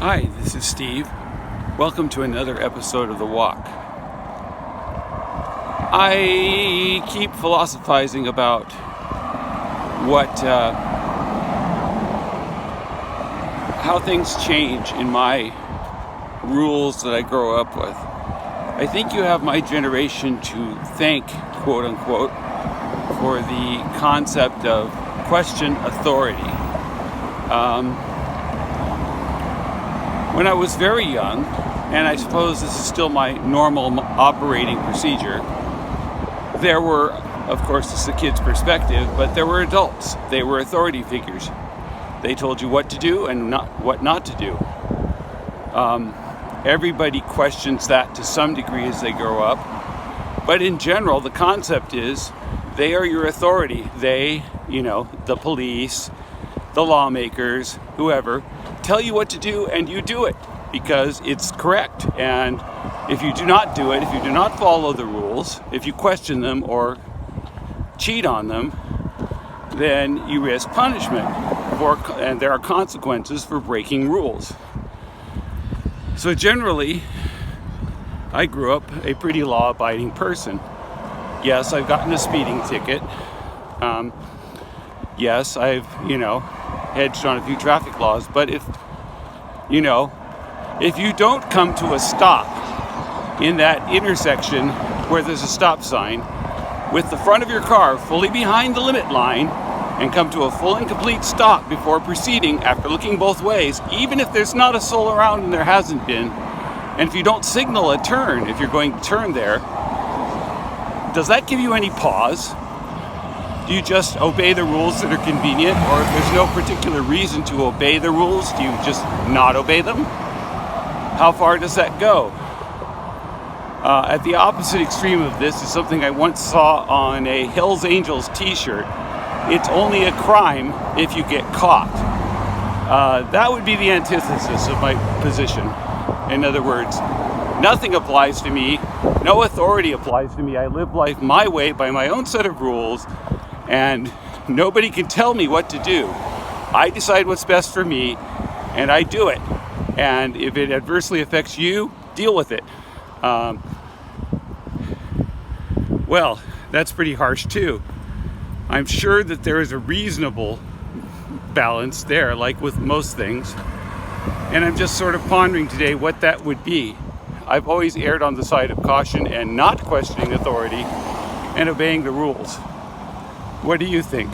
Hi, this is Steve. Welcome to another episode of The Walk. I keep philosophizing about how things change in my rules that I grow up with. I think you have my generation to thank, quote unquote, for the concept of question authority. When I was very young, and I suppose this is still my normal operating procedure, there were, of course, this is a kid's perspective, but there were adults. They were authority figures. They told you what to do and what not to do. Everybody questions that to some degree as they grow up. But in general, the concept is they are your authority. They, the police, the lawmakers, whoever, tell you what to do and you do it because it's correct. And if you do not do it, if you do not follow the rules, if you question them or cheat on them, then you risk punishment, and there are consequences for breaking rules. So generally, I grew up a pretty law-abiding person. Yes, I've gotten a speeding ticket. Yes, I've, hedged on a few traffic laws, but if you don't come to a stop in that intersection where there's a stop sign with the front of your car fully behind the limit line and come to a full and complete stop before proceeding after looking both ways, even if there's not a soul around and there hasn't been, and if you don't signal a turn if you're going to turn there, does that give you any pause? Do you just obey the rules that are convenient, or if there's no particular reason to obey the rules, do you just not obey them? How far does that go? At the opposite extreme of this is something I once saw on a Hells Angels t-shirt. It's only a crime if you get caught. That would be the antithesis of my position. In other words, nothing applies to me. No authority applies to me. I live life my way by my own set of rules. And nobody can tell me what to do. I decide what's best for me, and I do it. And if it adversely affects you, deal with it. Well, that's pretty harsh too. I'm sure that there is a reasonable balance there, like with most things. And I'm just sort of pondering today what that would be. I've always erred on the side of caution and not questioning authority and obeying the rules. What do you think?